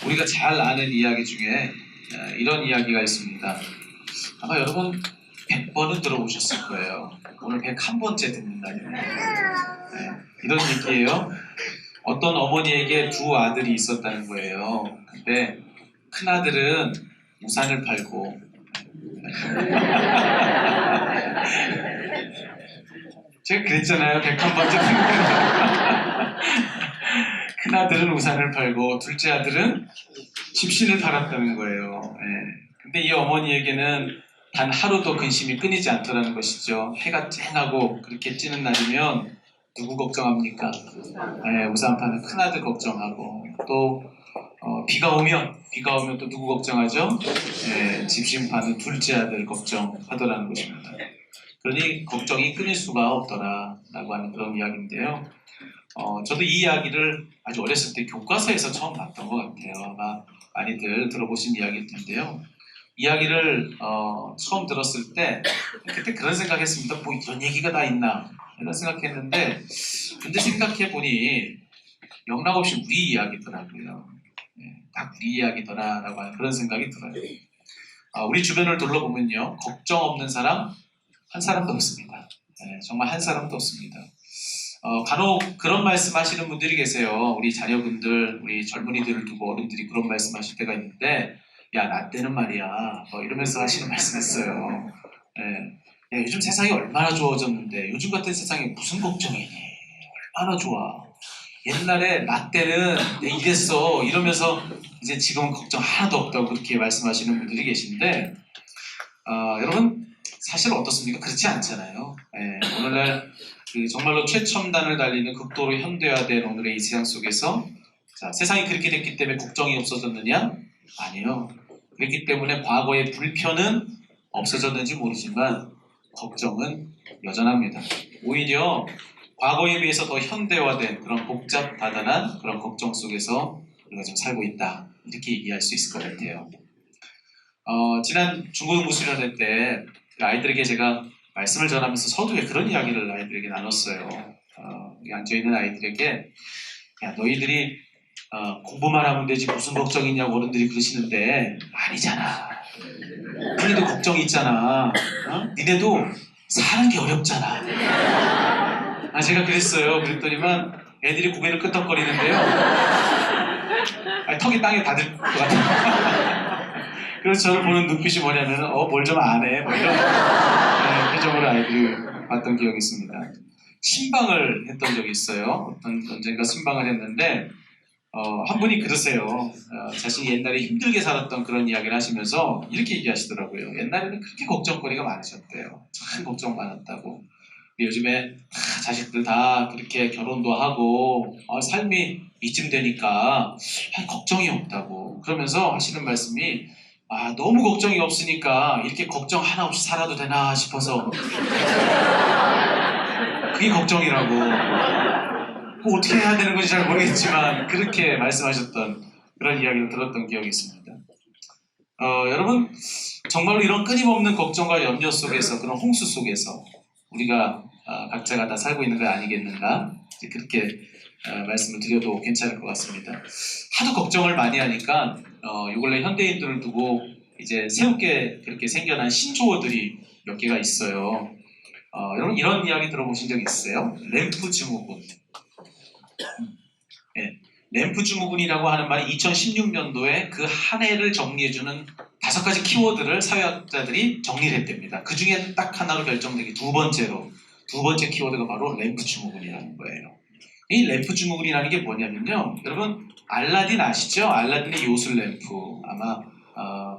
우리가 잘 아는 이야기 중에 이런 이야기가 있습니다. 아마 여러분 100번은 들어보셨을 거예요. 오늘 101번째 듣는 날입니다. 이런 얘기예요. 어떤 어머니에게 두 아들이 있었다는 거예요. 근데 큰아들은 우산을 팔고 제가 그랬잖아요. 101번째 듣는 날. 큰아들은 우산을 팔고 둘째 아들은 집신을 팔았다는 거예요. 근데 이 어머니에게는 단 하루도 근심이 끊이지 않더라는 것이죠. 해가 쨍하고 그렇게 찌는 날이면 누구 걱정합니까? 우산 파는 큰아들 걱정하고 또 비가 오면 또 누구 걱정하죠? 집신 파는 둘째 아들 걱정하더라는 것입니다. 그러니 걱정이 끊일 수가 없더라라고 하는 그런 이야기인데요. 저도 이 이야기를 아주 어렸을 때 교과서에서 처음 봤던 것 같아요. 아마 많이들 들어보신 이야기일 텐데요. 이야기를 처음 들었을 때 그때 그런 생각했습니다. 뭐 이런 얘기가 다 있나 이런 생각했는데 근데 생각해보니 영락없이 우리 이야기더라고요. 딱 우리 이야기더라라고 하는 그런 생각이 들어요. 우리 주변을 둘러보면요. 걱정 없는 사람 한 사람도 없습니다. 정말 한 사람도 없습니다. 간혹 그런 말씀 하시는 분들이 계세요. 우리 자녀분들, 우리 젊은이들을 두고 어른들이 그런 말씀 하실 때가 있는데 야, 나 때는 말이야 이러면서 하시는 말씀 있어요. 야, 요즘 세상이 얼마나 좋아졌는데 요즘 같은 세상에 무슨 걱정이니? 얼마나 좋아. 옛날에 나 때는 내 이랬어 이러면서 이제 지금은 걱정 하나도 없다고 그렇게 말씀하시는 분들이 계신데 여러분 사실 어떻습니까? 그렇지 않잖아요. 오늘날 정말로 최첨단을 달리는 극도로 현대화된 오늘의 이 세상 속에서 세상이 그렇게 됐기 때문에 걱정이 없어졌느냐? 아니요. 그렇기 때문에 과거의 불편은 없어졌는지 모르지만 걱정은 여전합니다. 오히려 과거에 비해서 더 현대화된 그런 복잡다단한 그런 걱정 속에서 우리가 좀 살고 있다. 이렇게 얘기할 수 있을 것 같아요. 지난 중고등부 수련회 때 아이들에게 제가 말씀을 전하면서 서두에 그런 이야기를 아이들에게 나눴어요. 앉아있는 아이들에게 야, 너희들이 공부만 하면 되지 무슨 걱정이 있냐고 어른들이 그러시는데 아니잖아. 너희도 걱정이 있잖아. 니네도 사는 게 어렵잖아. 제가 그랬어요. 그랬더니만 애들이 고개를 끄덕거리는데요. 턱이 땅에 닿을 것 같아요. 그래서 저를 보는 눈빛이 뭐냐면 뭘 좀 안 해. 이런 표정으로 아이들이 봤던 기억이 있습니다. 신방을 했던 적이 있어요. 언젠가 신방을 했는데 한 분이 그러세요. 자신이 옛날에 힘들게 살았던 그런 이야기를 하시면서 이렇게 얘기하시더라고요. 옛날에는 그렇게 걱정거리가 많으셨대요. 참 걱정 많았다고. 요즘에 자식들 다 그렇게 결혼도 하고 삶이 이쯤 되니까 걱정이 없다고 그러면서 하시는 말씀이 너무 걱정이 없으니까 이렇게 걱정 하나 없이 살아도 되나 싶어서 그게 걱정이라고 뭐 어떻게 해야 되는 건지 잘 모르겠지만 그렇게 말씀하셨던 그런 이야기를 들었던 기억이 있습니다. 여러분 정말로 이런 끊임없는 걱정과 염려 속에서 그런 홍수 속에서 우리가 각자가 다 살고 있는 거 아니겠는가 그렇게 말씀을 드려도 괜찮을 것 같습니다. 하도 걱정을 많이 하니까 요 근래 현대인들을 두고 이제 새롭게 그렇게 생겨난 신조어들이 몇 개가 있어요. 여러분 이런 이야기 들어보신 적 있어요? 램프 증후군. 램프 증후군이라고 하는 말이 2016년도에 그 한 해를 정리해주는 5가지 키워드를 사회학자들이 정리를 했답니다. 그 중에 딱 하나로 결정되기 두 번째 키워드가 바로 램프 증후군이라는 거예요. 이 램프 증후군이라는 게 뭐냐면요. 여러분 알라딘 아시죠? 알라딘의 요술 램프 아마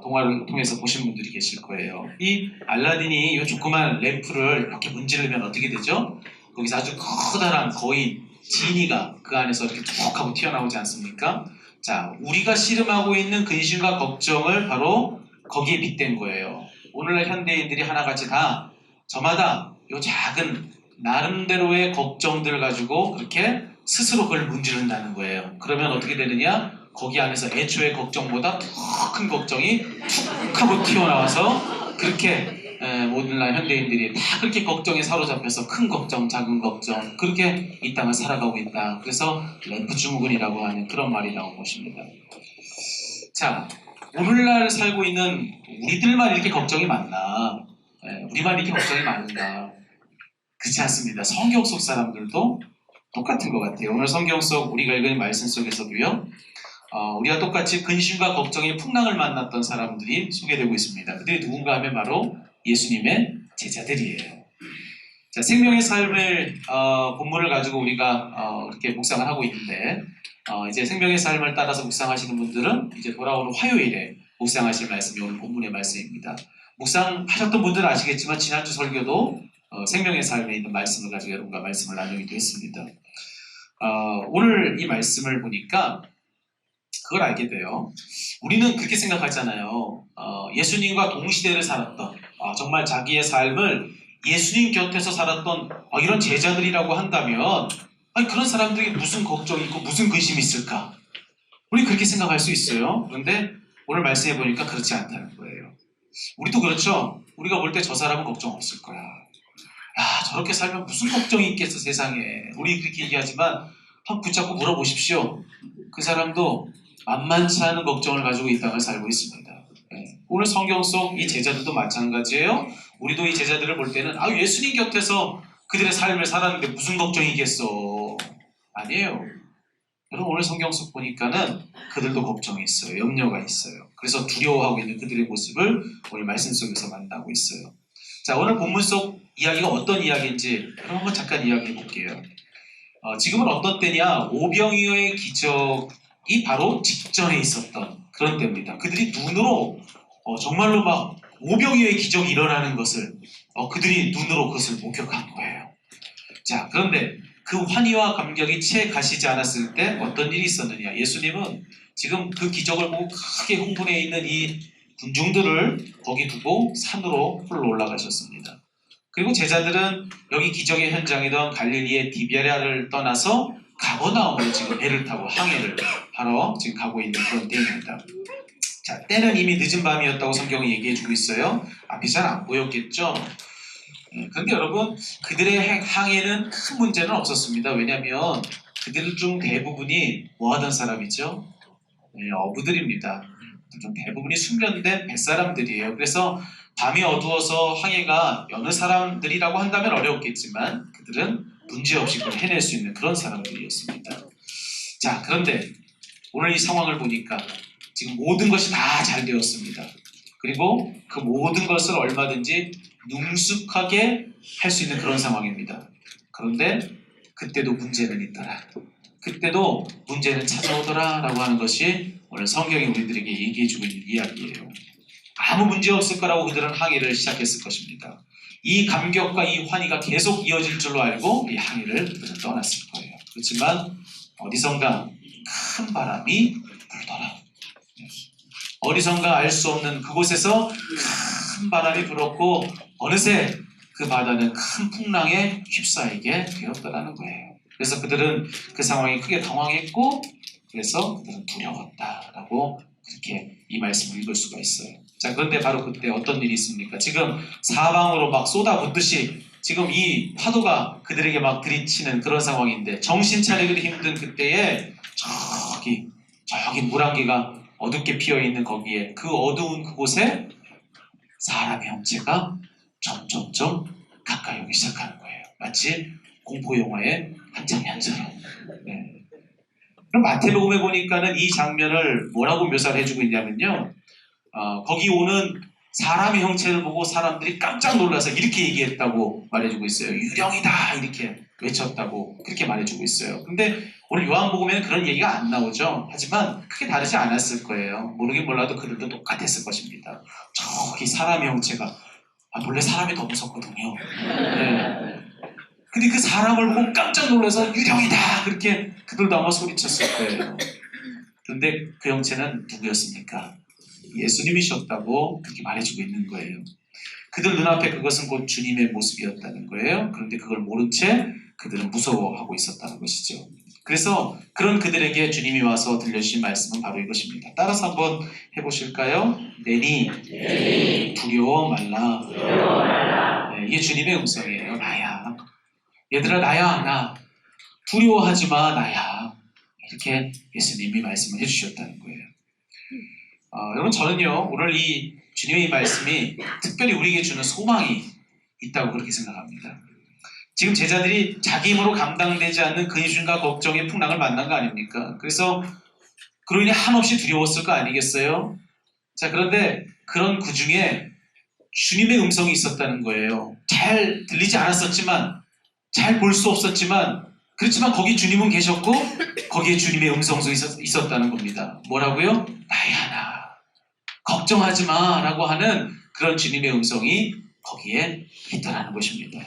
동화를 통해서 보신 분들이 계실 거예요. 이 알라딘이 이 조그만 램프를 이렇게 문지르면 어떻게 되죠? 거기서 아주 커다란 거인 지니가 그 안에서 이렇게 툭 하고 튀어나오지 않습니까? 자, 우리가 씨름하고 있는 근심과 걱정을 바로 거기에 빗댄 거예요. 오늘날 현대인들이 하나같이 다 저마다 이 작은 나름대로의 걱정들 가지고 그렇게 스스로 그걸 문지른다는 거예요. 그러면 어떻게 되느냐? 거기 안에서 애초의 걱정보다 더 큰 걱정이 툭 하고 튀어나와서 그렇게 오늘날 현대인들이 다 그렇게 걱정에 사로잡혀서 큰 걱정, 작은 걱정 그렇게 이 땅을 살아가고 있다. 그래서 램프 증후군이라고 하는 그런 말이 나온 것입니다. 자, 오늘날 살고 있는 우리들만 이렇게 걱정이 많나? 우리만 이렇게 걱정이 많은가? 그렇지 않습니다. 성경 속 사람들도 똑같은 것 같아요. 오늘 성경 속 우리가 읽은 말씀 속에서도요. 우리가 똑같이 근심과 걱정의 풍랑을 만났던 사람들이 소개되고 있습니다. 그들이 누군가 하면 바로 예수님의 제자들이에요. 자, 생명의 삶을 본문을 가지고 우리가 이렇게 묵상을 하고 있는데 이제 생명의 삶을 따라서 묵상하시는 분들은 이제 돌아오는 화요일에 묵상하실 말씀이 오늘 본문의 말씀입니다. 묵상하셨던 분들은 아시겠지만 지난주 설교도 생명의 삶에 있는 말씀을 가지고 여러분과 말씀을 나누기도 했습니다. 오늘 이 말씀을 보니까 그걸 알게 돼요. 우리는 그렇게 생각하잖아요. 예수님과 동시대를 살았던 정말 자기의 삶을 예수님 곁에서 살았던 이런 제자들이라고 한다면 그런 사람들이 무슨 걱정이 있고 무슨 근심이 있을까? 우리 그렇게 생각할 수 있어요. 그런데 오늘 말씀해 보니까 그렇지 않다는 거예요. 우리도 그렇죠. 우리가 볼 때 저 사람은 걱정 없을 거야. 저렇게 살면 무슨 걱정이 있겠어 세상에. 우리 그렇게 얘기하지만 한번 붙잡고 물어보십시오. 그 사람도 만만치 않은 걱정을 가지고 이 땅을 살고 있습니다. 오늘 성경 속 이 제자들도 마찬가지예요. 우리도 이 제자들을 볼 때는 예수님 곁에서 그들의 삶을 살았는데 무슨 걱정이겠어. 아니에요. 여러분 오늘 성경 속 보니까는 그들도 걱정이 있어요. 염려가 있어요. 그래서 두려워하고 있는 그들의 모습을 오늘 말씀 속에서 만나고 있어요. 자, 오늘 본문 속 이야기가 어떤 이야기인지 그럼 한번 잠깐 이야기해 볼게요. 지금은 어떤 때냐? 오병이어의 기적이 바로 직전에 있었던 그런 때입니다. 그들이 눈으로 정말로 막 오병이어의 기적이 일어나는 것을 그들이 눈으로 그것을 목격한 거예요. 자, 그런데 그 환희와 감격이 채 가시지 않았을 때 어떤 일이 있었느냐? 예수님은 지금 그 기적을 보고 크게 흥분해 있는 이 군중들을 거기 두고 산으로 홀로 올라가셨습니다. 그리고 제자들은 여기 기적의 현장이던 갈릴리의 디베랴를 떠나서 가버나움으로 지금 배를 타고 항해를 하러 지금 가고 있는 그런 때입니다. 자, 때는 이미 늦은 밤이었다고 성경이 얘기해주고 있어요. 앞이 잘 안 보였겠죠? 그런데 여러분, 그들의 항해는 큰 문제는 없었습니다. 왜냐하면 그들 중 대부분이 뭐 하던 사람이죠? 어부들입니다. 좀 대부분이 숙련된 뱃사람들이에요. 그래서 밤이 어두워서 항해가 여느 사람들이라고 한다면 어려웠겠지만 그들은 문제없이 그걸 해낼 수 있는 그런 사람들이었습니다. 자, 그런데 오늘 이 상황을 보니까 지금 모든 것이 다 잘 되었습니다. 그리고 그 모든 것을 얼마든지 능숙하게 할 수 있는 그런 상황입니다. 그런데 그때도 문제는 있더라. 그때도 문제는 찾아오더라 라고 하는 것이 오늘 성경이 우리들에게 얘기해주고 있는 이야기예요. 아무 문제 없을 거라고 그들은 항해를 시작했을 것입니다. 이 감격과 이 환희가 계속 이어질 줄로 알고 이 항해를 그들은 떠났을 거예요. 그렇지만 어디선가 큰 바람이 불더라. 어디선가 알 수 없는 그곳에서 큰 바람이 불었고 어느새 그 바다는 큰 풍랑에 휩싸이게 되었더라는 거예요. 그래서 그들은 그 상황에 크게 당황했고 그래서 그들은 두려웠다라고 그렇게 이 말씀을 읽을 수가 있어요. 자, 그런데 바로 그때 어떤 일이 있습니까? 지금 사방으로 막 쏟아붓듯이 지금 이 파도가 그들에게 막 들이치는 그런 상황인데 정신 차리기 힘든 그때에 저기 물안개가 어둡게 피어있는 거기에 그 어두운 그곳에 사람의 형체가 점점점 가까이 오기 시작하는 거예요. 마치 공포영화의 한 장면처럼. 그럼 마태복음에 보니까는 이 장면을 뭐라고 묘사를 해주고 있냐면요. 거기 오는 사람의 형체를 보고 사람들이 깜짝 놀라서 이렇게 얘기했다고 말해주고 있어요. 유령이다 이렇게 외쳤다고 그렇게 말해주고 있어요. 근데 오늘 요한복음에는 그런 얘기가 안 나오죠. 하지만 크게 다르지 않았을 거예요. 모르긴 몰라도 그들도 똑같았을 것입니다. 저기 사람의 형체가 원래 사람이 더 무섭거든요. 근데 그 사람을 보고 깜짝 놀라서 유령이다 그렇게 그들도 아마 소리쳤을 거예요. 그런데 그 형체는 누구였습니까? 예수님이셨다고 그렇게 말해주고 있는 거예요. 그들 눈앞에 그것은 곧 주님의 모습이었다는 거예요. 그런데 그걸 모른 채 그들은 무서워하고 있었다는 것이죠. 그래서 그런 그들에게 주님이 와서 들려주신 말씀은 바로 이것입니다. 따라서 한번 해보실까요? 내니 두려워 말라. 네, 이게 주님의 음성이에요. 나야. 얘들아 나야 나. 두려워하지 마 나야. 이렇게 예수님이 말씀을 해주셨다는 거예요. 여러분 저는요 오늘 이 주님의 이 말씀이 특별히 우리에게 주는 소망이 있다고 그렇게 생각합니다. 지금 제자들이 자기 힘으로 감당되지 않는 근심과 걱정의 풍랑을 만난 거 아닙니까? 그래서 그로 인해 한없이 두려웠을 거 아니겠어요? 자, 그런데 그런 그 중에 주님의 음성이 있었다는 거예요. 잘 들리지 않았었지만, 잘 볼 수 없었지만, 그렇지만 거기 주님은 계셨고, 거기에 주님의 음성도 있었다는 겁니다. 뭐라고요? 나야, 나. 걱정하지 마. 라고 하는 그런 주님의 음성이 거기에 있다는 것입니다.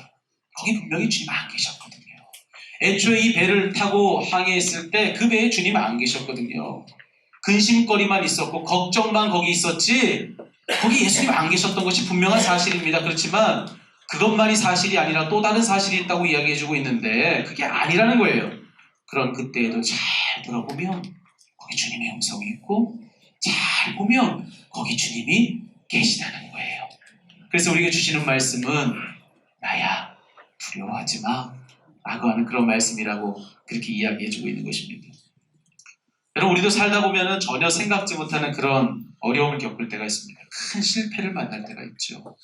거기 분명히 주님 안 계셨거든요. 애초에 이 배를 타고 항해했을 때 그 배에 주님 안 계셨거든요. 근심거리만 있었고 걱정만 거기 있었지 거기 예수님 안 계셨던 것이 분명한 사실입니다. 그렇지만 그것만이 사실이 아니라 또 다른 사실이 있다고 이야기해주고 있는데 그게 아니라는 거예요. 그런 그때에도 잘 들어보면 거기 주님의 음성이 있고 잘 보면 거기 주님이 계시다는 거예요. 그래서 우리에게 주시는 말씀은 나야 두려워하지 마 라고 하는 그런 말씀이라고 그렇게 이야기해주고 있는 것입니다. 여러분 우리도 살다 보면 전혀 생각지 못하는 그런 어려움을 겪을 때가 있습니다. 큰 실패를 만날 때가 있죠.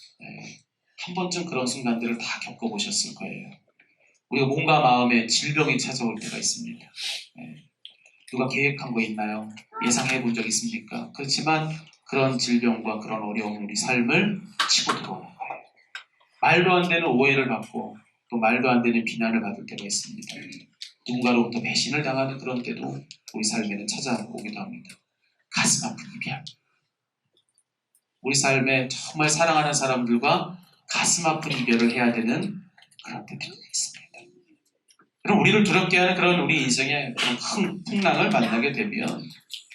한 번쯤 그런 순간들을 다 겪어보셨을 거예요. 우리가 몸과 마음에 질병이 찾아올 때가 있습니다. 누가 계획한 거 있나요? 예상해 본 적 있습니까? 그렇지만 그런 질병과 그런 어려움은 우리 삶을 치고 들어오는 거예요. 말도 안 되는 오해를 받고 또 말도 안 되는 비난을 받을 때가 있습니다. 누군가로부터 배신을 당하는 그런 때도 우리 삶에는 찾아오기도 합니다. 가슴 아픈 이별. 우리 삶에 정말 사랑하는 사람들과 가슴 아픈 이별을 해야 되는 그런 때도 있습니다. 그럼 우리를 두렵게 하는 그런 우리 인생의 그런 큰 풍랑을 만나게 되면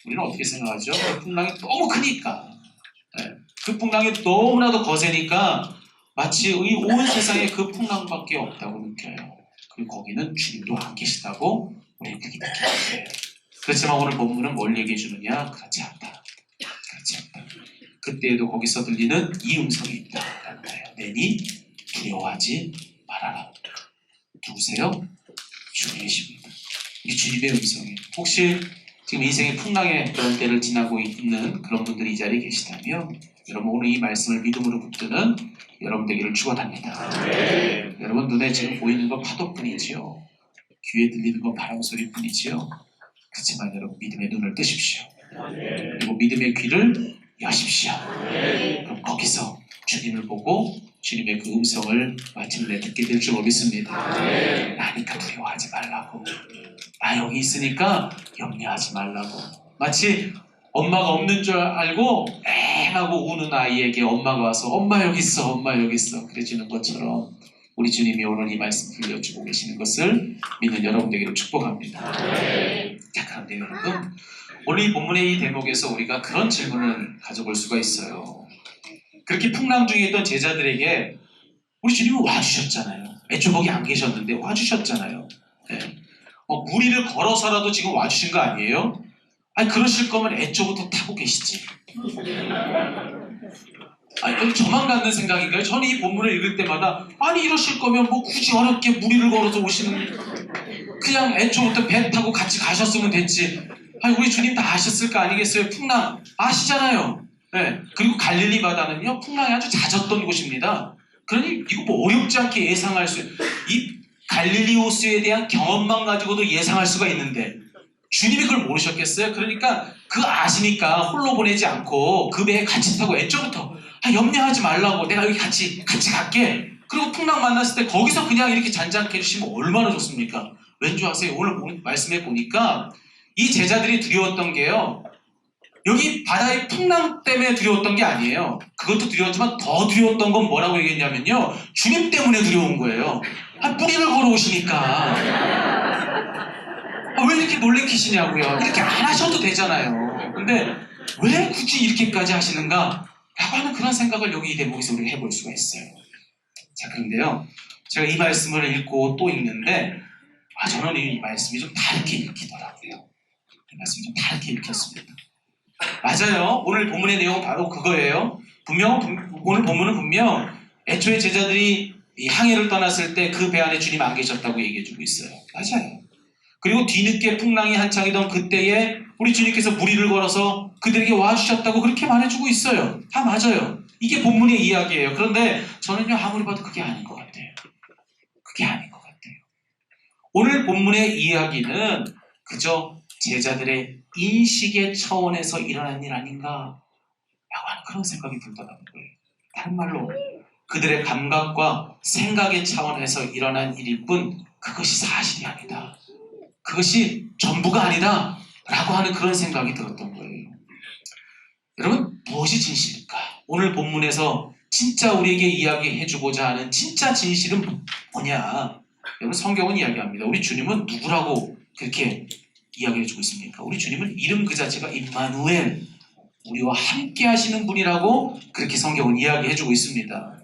우리는 어떻게 생각하죠? 그 풍랑이 너무 크니까 그 풍랑이 너무나도 거세니까 마치 이 온 세상에 그 풍랑밖에 없다고 느껴요. 그리고 거기는 주님도 안 계시다고 우리는 그렇게 느껴요. 그렇지만 오늘 본문은 뭘 얘기해 주느냐? 그렇지 않다. 그렇지 않다. 그때에도 거기서 들리는 이 음성이 있다라는 거예요. 내니 두려워하지 말아라. 누구세요? 주님이십니다. 이 주님의 음성이에요. 혹시 지금 인생의 풍랑의 그런 때를 지나고 있는 그런 분들이 이 자리에 계시다면 여러분 오늘 이 말씀을 믿음으로 붙드는 여러분 되기를 축원합니다. 네. 여러분 눈에 지금 보이는 건 파도뿐이지요. 귀에 들리는 건 바람소리뿐이지요. 그렇지만 여러분 믿음의 눈을 뜨십시오. 그리고 믿음의 귀를 여십시오. 그럼 거기서 주님을 보고 주님의 그 음성을 마침내 듣게 될 줄 믿습니다. 나니까 두려워하지 말라고. 나 여기 있으니까 염려하지 말라고. 마치 엄마가 없는 줄 알고 앵하고 우는 아이에게 엄마가 와서 엄마 여기 있어, 엄마 여기 있어 그래주는 것처럼 우리 주님이 오늘 이 말씀 들려주고 계시는 것을 믿는 여러분 되기를 축복합니다. 자, 그런데 여러분 오늘 이 본문의 이 대목에서 우리가 그런 질문을 가져볼 수가 있어요. 그렇게 풍랑 중에 있던 제자들에게 우리 주님은 와주셨잖아요. 애초에 거기 안 계셨는데 와주셨잖아요. 무리를 걸어서라도 지금 와주신 거 아니에요? 아니 그러실 거면 애초부터 타고 계시지. 아니 저만 갖는 생각인가요? 저는 이 본문을 읽을 때마다 아니 이러실 거면 뭐 굳이 어렵게 무리를 걸어서 오시는 그냥 애초부터 배 타고 같이 가셨으면 됐지. 아니 우리 주님 다 아셨을 거 아니겠어요? 풍랑 아시잖아요. 그리고 갈릴리 바다는요 풍랑이 아주 잦았던 곳입니다. 그러니 이거 뭐 어렵지 않게 예상할 수 이 갈릴리 호수에 대한 경험만 가지고도 예상할 수가 있는데 주님이 그걸 모르셨겠어요? 그러니까 그 아시니까 홀로 보내지 않고 그 배에 같이 타고 애초부터 염려하지 말라고 내가 여기 같이 갈게. 그리고 풍랑 만났을 때 거기서 그냥 이렇게 잔잔케 해주시면 얼마나 좋습니까? 왠지 아세요? 오늘 말씀해 보니까 이 제자들이 두려웠던 게요. 여기 바다의 풍랑 때문에 두려웠던 게 아니에요. 그것도 두려웠지만 더 두려웠던 건 뭐라고 얘기했냐면요. 주님 때문에 두려운 거예요. 뿌리를 걸어오시니까. 왜 이렇게 놀래키시냐고요. 이렇게 안 하셔도 되잖아요. 근데 왜 굳이 이렇게까지 하시는가? 라고 하는 그런 생각을 여기 이 대목에서 우리가 해볼 수가 있어요. 자, 그런데요. 제가 이 말씀을 읽고 또 읽는데 저는 이 말씀이 좀 다르게 읽히더라고요. 이 말씀이 좀 다르게 읽혔습니다. 맞아요. 오늘 본문의 내용은 바로 그거예요. 오늘 본문은 분명 애초에 제자들이 이 항해를 떠났을 때 그 배 안에 주님 안 계셨다고 얘기해주고 있어요. 맞아요. 그리고 뒤늦게 풍랑이 한창이던 그때에 우리 주님께서 무리를 걸어서 그들에게 와주셨다고 그렇게 말해주고 있어요. 다 맞아요. 이게 본문의 이야기예요. 그런데 저는요, 아무리 봐도 그게 아닌 것 같아요. 그게 아닌 것 같아요. 오늘 본문의 이야기는 그저 제자들의 인식의 차원에서 일어난 일 아닌가 라고 하는 그런 생각이 들더라고요. 다른 말로 그들의 감각과 생각의 차원에서 일어난 일일 뿐 그것이 사실이 아니다. 그것이 전부가 아니다 라고 하는 그런 생각이 들었던 거예요. 여러분, 무엇이 진실일까? 오늘 본문에서 진짜 우리에게 이야기해주고자 하는 진짜 진실은 뭐냐? 여러분, 성경은 이야기합니다. 우리 주님은 누구라고 그렇게 이야기해주고 있습니까? 우리 주님은 이름 그 자체가 임마누엘, 우리와 함께 하시는 분이라고 그렇게 성경은 이야기해주고 있습니다.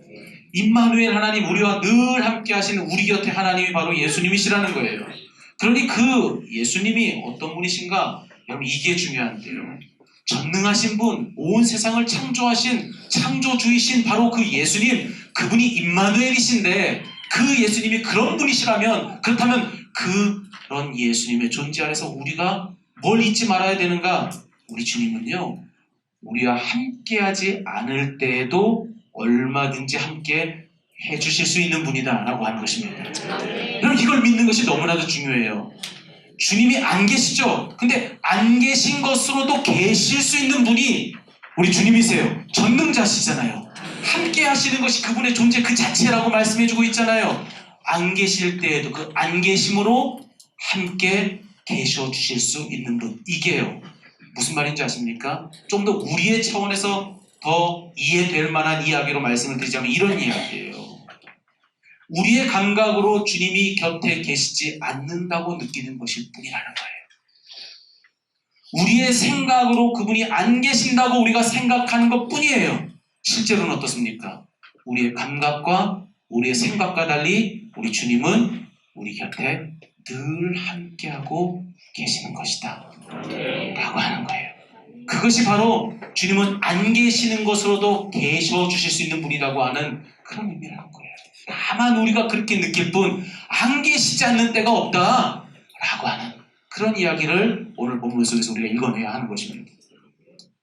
임마누엘 하나님, 우리와 늘 함께 하시는 우리 곁에 하나님이 바로 예수님이시라는 거예요. 그러니 그 예수님이 어떤 분이신가? 여러분, 이게 중요한데요. 전능하신 분, 온 세상을 창조하신 창조주이신 바로 그 예수님, 그분이 임마누엘이신데 그 예수님이 그런 분이시라면, 그렇다면 그런 예수님의 존재 아래서 우리가 뭘 잊지 말아야 되는가? 우리 주님은요, 우리와 함께하지 않을 때에도 얼마든지 함께 해주실 수 있는 분이다 라고 하는 것입니다. 여러분, 이걸 믿는 것이 너무나도 중요해요. 주님이 안 계시죠? 근데 안 계신 것으로도 계실 수 있는 분이 우리 주님이세요. 전능자시잖아요. 함께 하시는 것이 그분의 존재 그 자체라고 말씀해주고 있잖아요. 안 계실 때에도 그 안 계심으로 함께 계셔 주실 수 있는 분, 이게요. 무슨 말인지 아십니까? 좀 더 우리의 차원에서 더 이해될 만한 이야기로 말씀을 드리자면 이런 이야기예요. 우리의 감각으로 주님이 곁에 계시지 않는다고 느끼는 것일 뿐이라는 거예요. 우리의 생각으로 그분이 안 계신다고 우리가 생각하는 것 뿐이에요. 실제로는 어떻습니까? 우리의 감각과 우리의 생각과 달리 우리 주님은 우리 곁에 늘 함께하고 계시는 것이다 라고 하는 거예요. 그것이 바로 주님은 안 계시는 것으로도 계셔 주실 수 있는 분이라고 하는 그런 의미라는 거예요. 다만 우리가 그렇게 느낄 뿐 안 계시지 않는 때가 없다 라고 하는 그런 이야기를 오늘 본문 속에서 우리가 읽어내야 하는 것입니다.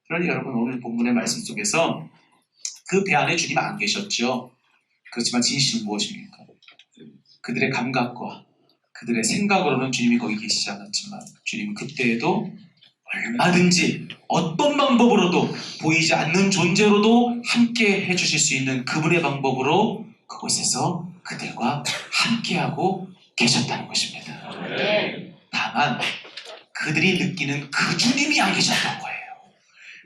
그러니 여러분, 오늘 본문의 말씀 속에서 그 배 안에 주님 안 계셨죠. 그렇지만 진실은 무엇입니까? 그들의 감각과 그들의 생각으로는 주님이 거기 계시지 않았지만 주님은 그때에도 얼마든지 어떤 방법으로도 보이지 않는 존재로도 함께 해주실 수 있는 그분의 방법으로 그곳에서 그들과 함께하고 계셨다는 것입니다. 다만 그들이 느끼는 그 주님이 안 계셨던 거예요.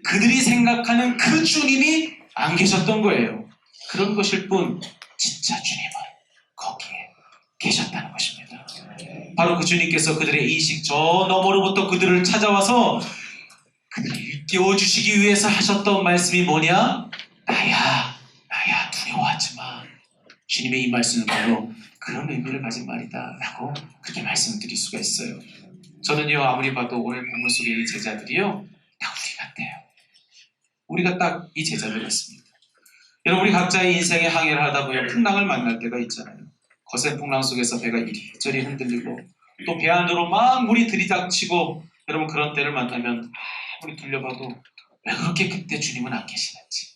그들이 생각하는 그 주님이 안 계셨던 거예요. 그런 것일 뿐 진짜 주님은 거기에 계셨다는 것입니다. 바로 그 주님께서 그들의 인식 저 너머로부터 그들을 찾아와서 그들을 일깨워 주시기 위해서 하셨던 말씀이 뭐냐? 나야 두려워하지 마. 주님의 이 말씀은 바로 그런 의미를 가진 말이다 라고 그렇게 말씀을 드릴 수가 있어요. 저는요, 아무리 봐도 오늘 본문 속의 이 제자들이요, 다 우리 같아요. 우리가 딱 이 제자들 같습니다. 여러분, 우리 각자의 인생의 항해를 하다 보면 풍랑을 만날 때가 있잖아요. 거센 풍랑 속에서 배가 이리저리 흔들리고 또 배 안으로 막 물이 들이닥치고, 여러분 그런 때를 만나면 아무리 돌려봐도 왜 그렇게 그때 주님은 안 계시는지,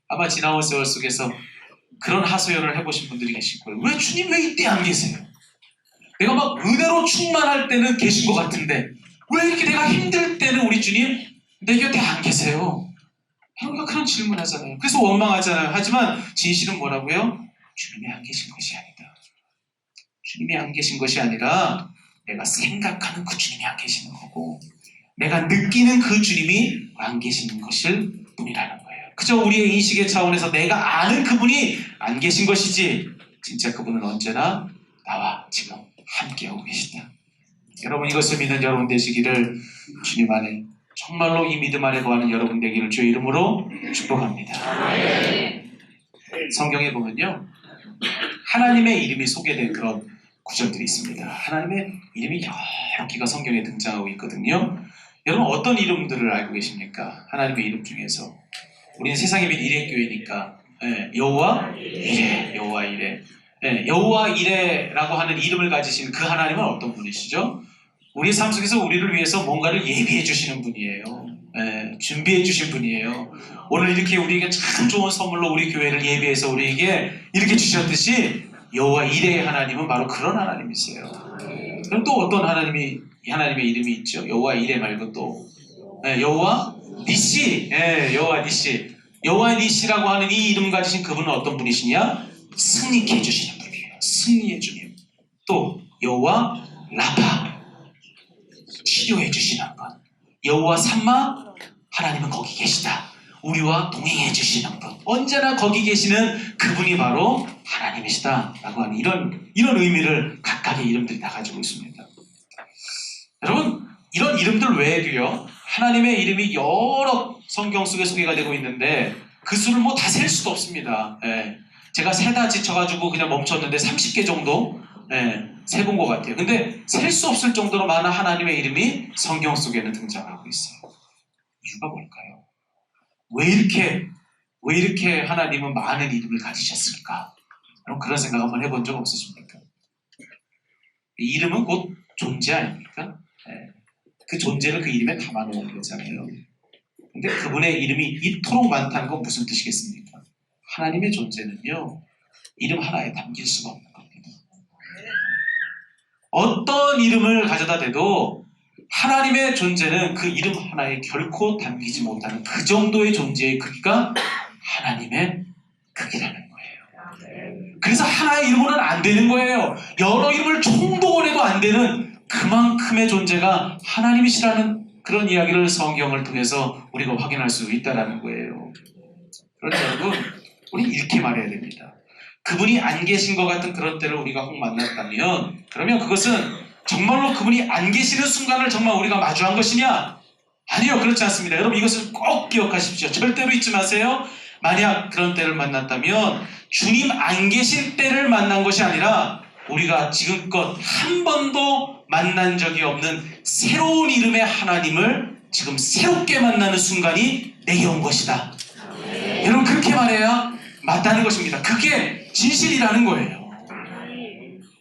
아마 지나온 세월 속에서 그런 하소연을 해보신 분들이 계실 거예요. 왜 주님 왜 이때 안 계세요? 내가 막 은혜로 충만할 때는 계신 것 같은데 왜 이렇게 내가 힘들 때는 우리 주님 내 곁에 안 계세요? 우리가 그런 질문하잖아요. 그래서 원망하잖아요. 하지만 진실은 뭐라고요? 주님이 안 계신 것이 아니다. 주님이 안 계신 것이 아니라 내가 생각하는 그 주님이 안 계시는 거고, 내가 느끼는 그 주님이 안 계시는 것일 뿐이라는 거예요. 그저 우리의 인식의 차원에서 내가 아는 그분이 안 계신 것이지, 진짜 그분은 언제나 나와 지금 함께하고 계신다. 여러분, 이것을 믿는 여러분 되시기를 주님 안에, 정말로 이 믿음 안에 거하는 여러분 되기를 주의 이름으로 축복합니다. 성경에 보면요, 하나님의 이름이 소개된 그런 구절들이 있습니다. 하나님의 이름이 여러 개가 성경에 등장하고 있거든요. 여러분, 어떤 이름들을 알고 계십니까? 하나님의 이름 중에서 우리는 세상에 빛 이레교회니까 여호와 이레, 여호와 이레, 여호와 이레라고 하는 이름을 가지신 그 하나님은 어떤 분이시죠? 우리 삶 속에서 우리를 위해서 뭔가를 예비해 주시는 분이에요. 준비해 주신 분이에요. 오늘 이렇게 우리에게 참 좋은 선물로 우리 교회를 예비해서 우리에게 이렇게 주셨듯이 여호와 이레의 하나님은 바로 그런 하나님이세요. 그럼 또 어떤 하나님의 이름이 있죠? 여호와 이레 말고 또 여호와 니시, 여호와 니시. 여호와 니시라고 하는 이 이름 가지신 그분은 어떤 분이시냐? 승리케 해주시는 분이에요. 승리의 주님. 또 여호와 라파, 치료해 주시는 분. 여호와 삼마, 하나님은 거기 계시다. 우리와 동행해 주시는 분. 언제나 거기 계시는 그분이 바로 하나님이시다라고 하는 이런 의미를 각각의 이름들이 다 가지고 있습니다. 여러분, 이런 이름들 외에도요, 하나님의 이름이 여러 성경 속에 소개가 되고 있는데 그 수를 뭐 다 셀 수도 없습니다. 제가 세다 지쳐가지고 그냥 멈췄는데 30개 정도 세본 것 같아요. 근데 셀 수 없을 정도로 많은 하나님의 이름이 성경 속에는 등장하고 있어요. 이유가 뭘까요? 왜 이렇게 하나님은 많은 이름을 가지셨을까? 여러분 그런 생각 한번 해본 적 없으십니까? 이름은 곧 존재 아닙니까? 그 존재를 그 이름에 담아놓은 거잖아요. 근데 그분의 이름이 이토록 많다는 건 무슨 뜻이겠습니까? 하나님의 존재는요, 이름 하나에 담길 수가 없는 겁니다. 어떤 이름을 가져다 대도 하나님의 존재는 그 이름 하나에 결코 담기지 못하는 그 정도의 존재의 크기가 하나님의 크기라는 거예요. 그래서 하나의 이름으로는 안 되는 거예요. 여러 이름을 총동원해도 안 되는 그만큼의 존재가 하나님이시라는 그런 이야기를 성경을 통해서 우리가 확인할 수 있다는 거예요. 그런데 여러분, 우리 이렇게 말해야 됩니다. 그분이 안 계신 것 같은 그런 때를 우리가 혹 만났다면 그러면 그것은 정말로 그분이 안 계시는 순간을 정말 우리가 마주한 것이냐? 아니요, 그렇지 않습니다. 여러분 이것을 꼭 기억하십시오. 절대로 잊지 마세요. 만약 그런 때를 만났다면 주님 안 계신 때를 만난 것이 아니라 우리가 지금껏 한 번도 만난 적이 없는 새로운 이름의 하나님을 지금 새롭게 만나는 순간이 내게 온 것이다. 여러분 그렇게 말해야 맞다는 것입니다. 그게 진실이라는 거예요.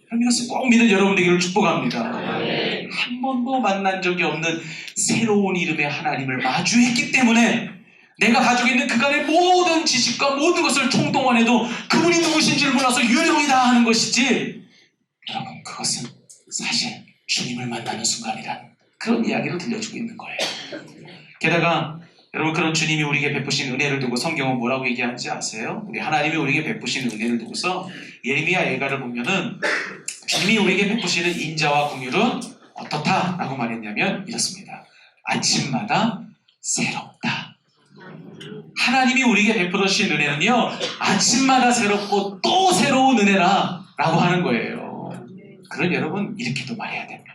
그럼 이것을 꼭 믿는 여러분 되기를 축복합니다. 한 번도 만난 적이 없는 새로운 이름의 하나님을 마주했기 때문에 내가 가지고 있는 그간의 모든 지식과 모든 것을 총동원해도 그분이 누구신지를 몰라서 유령이다 하는 것이지, 여러분 그것은 사실 주님을 만나는 순간이란 그런 이야기를 들려주고 있는 거예요. 게다가 여러분 그런 주님이 우리에게 베푸신 은혜를 두고 성경은 뭐라고 얘기하는지 아세요? 우리 하나님이 우리에게 베푸신 은혜를 두고서 예레미야 예가를 보면은 주님이 우리에게 베푸시는 인자와 긍휼은 어떻다라고 말했냐면 이렇습니다. 아침마다 새롭다. 하나님이 우리에게 베풀어 주신 은혜는요, 아침마다 새롭고 또 새로운 은혜라 라고 하는 거예요. 그럼 여러분 이렇게도 말해야 됩니다.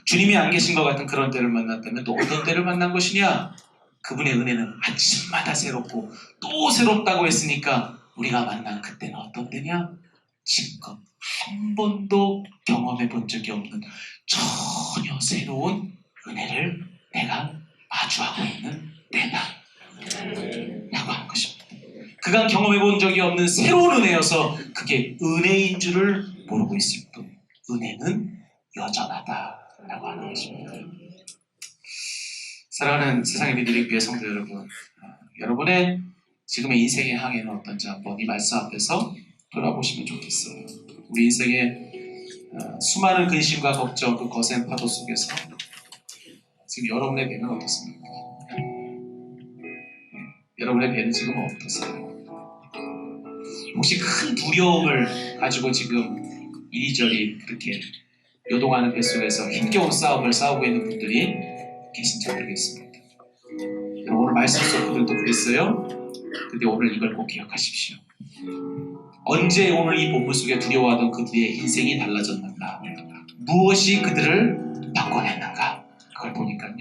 주님이 안 계신 것 같은 그런 때를 만났다면 또 어떤 때를 만난 것이냐? 그분의 은혜는 아침마다 새롭고 또 새롭다고 했으니까 우리가 만난 그때는 어떤 때냐? 지금껏 한 번도 경험해 본 적이 없는 전혀 새로운 은혜를 내가 마주하고 있는 때다 라고 하는 것입니다. 그간 경험해 본 적이 없는 새로운 은혜여서 그게 은혜인 줄을 모르고 있을 뿐 은혜는 여전하다 라고 하는 것입니다. 사랑하는 세상의 믿음의 교회 성도 여러분, 여러분의 지금의 인생의 항해는 어떤지 한번 이 말씀 앞에서 돌아보시면 좋겠어요. 우리 인생의 수많은 근심과 걱정, 그 거센 파도 속에서 지금 여러분의 배는 어떻습니까? 여러분의 배는 지금 어떠세요? 혹시 큰 두려움을 가지고 지금 이리저리 그렇게 요동하는 뱃속에서 힘겨운 싸움을 싸우고 있는 분들이 계신지 모르겠습니다. 오늘 말씀 속 그들도 그랬어요. 근데 오늘 이걸 꼭 기억하십시오. 언제 오늘 이 본문 속에 두려워하던 그들의 인생이 달라졌는가? 무엇이 그들을 바꿔냈는가? 그걸 보니까요,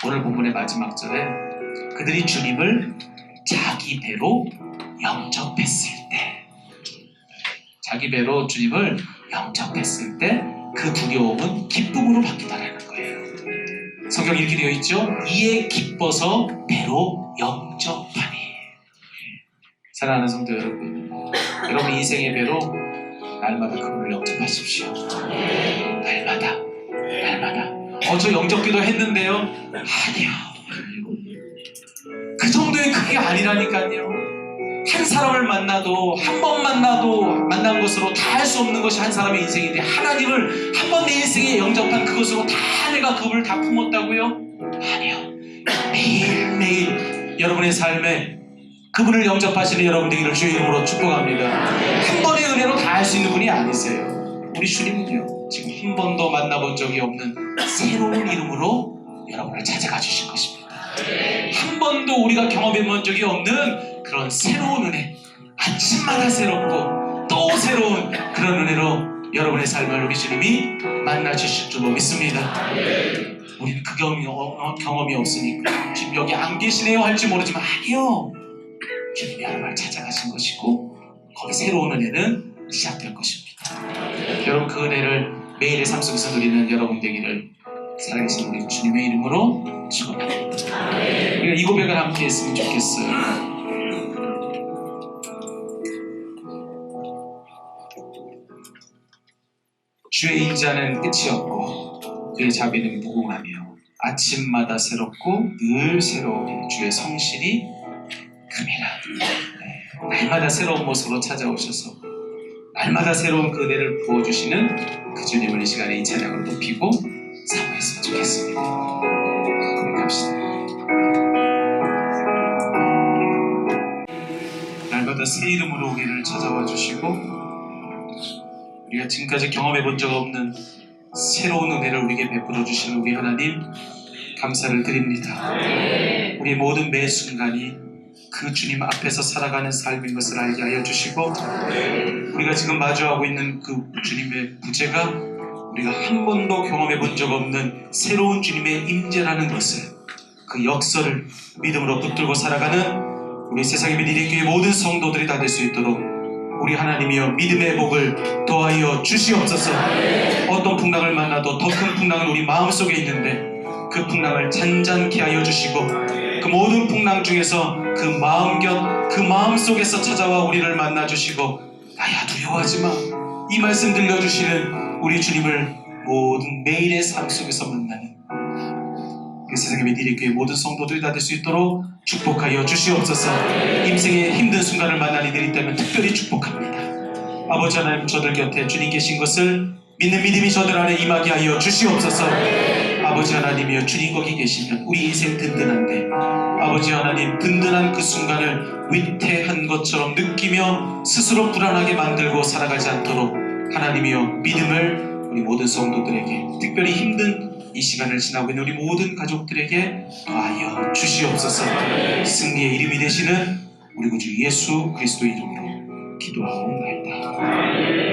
오늘 본문의 마지막 절에 그들이 주님을 자기 배로 영접했을 때, 자기 배로 주님을 영접했을 때 그 두려움은 기쁨으로 바뀌다라는 거예요. 성경이 이렇게 되어 있죠. 이에 기뻐서 배로 영접하니. 사랑하는 성도 여러분, 여러분 인생의 배로 날마다 그분을 영접하십시오. 날마다 저 영접기도 했는데요. 아니요. 그 정도의 크기가 아니라니까요. 한 사람을 만나도, 한 번 만난 것으로 다 할 수 없는 것이 한 사람의 인생인데, 하나님을 한 번 내 인생에 영접한 그것으로 다 내가 그분을 다 품었다고요? 아니요. 매일매일 여러분의 삶에 그분을 영접하시는 여러분 되기를 주의 이름으로 축복합니다. 한 번의 은혜로 다 할 수 있는 분이 아니세요. 우리 주님은요, 지금 한 번도 만나본 적이 없는 새로운 이름으로 여러분을 찾아가 주실 것입니다. 한 번도 우리가 경험해 본 적이 없는 그런 새로운 은혜, 아침마다 새롭고 또 새로운 그런 은혜로 여러분의 삶을 우리 주님이 만나 주실 줄로 믿습니다. 우리는 그 경험이 없으니까 지금 여기 안 계시네요 할지 모르지만, 아니요, 주님이 여러분을 찾아가신 것이고 거기 새로운 은혜는 시작될 것입니다. 여러분, 그 은혜를 매일의 삶 속에서 누리는 여러분 되기를 살아계신 우리 주님의 이름으로 축원합니다. 우리가 이 고백을 함께 했으면 좋겠어요. 주의 인자는 끝이 없고 그의 자비는 무궁하며 아침마다 새롭고 늘 새로우니 주의 성실이 큼이라. 날마다 새로운 모습으로 찾아오셔서 날마다 새로운 그 은혜를 부어주시는 그 주님을 이 시간에 이 찬양을 높이고 사모했으면 좋겠습니다. 고백합시다. 날마다 새 이름으로 우리를 찾아와 주시고 우리가 지금까지 경험해 본 적 없는 새로운 은혜를 우리에게 베풀어 주시는 우리 하나님, 감사를 드립니다. 우리의 모든 매 순간이 그 주님 앞에서 살아가는 삶인 것을 알게 하여 주시고, 우리가 지금 마주하고 있는 그 주님의 부재가 우리가 한 번도 경험해 본 적 없는 새로운 주님의 임재라는 것을, 그 역설을 믿음으로 붙들고 살아가는 우리 세상의 미디어교회 모든 성도들이 다 될 수 있도록 우리 하나님이여 믿음의 복을 더하여 주시옵소서. 어떤 풍랑을 만나도 더 큰 풍랑은 우리 마음속에 있는데 그 풍랑을 잔잔케 하여 주시고, 그 모든 풍랑 중에서 그 마음 그 마음 속에서 찾아와 우리를 만나 주시고, 나야 두려워하지 마, 이 말씀 들려주시는 우리 주님을 모든 매일의 삶 속에서 만나는 그 세상의 미디어교회 모든 성도들이 다 될 수 있도록 축복하여 주시옵소서. 인생의 힘든 순간을 만난 이들이 있다면 특별히 축복합니다. 아버지 하나님, 저들 곁에 주님 계신 것을 믿는 믿음이 저들 안에 임하게 하여 주시옵소서. 아버지 하나님이여, 주님 거기 계시면 우리 인생 든든한데, 아버지 하나님, 든든한 그 순간을 위태한 것처럼 느끼며 스스로 불안하게 만들고 살아가지 않도록 하나님이여 믿음을 우리 모든 성도들에게, 특별히 힘든 이 시간을 지나고 있는 우리 모든 가족들에게 더하여 주시옵소서. 승리의 이름이 되시는 우리 구주 예수 그리스도의 이름으로 기도하옵나이다.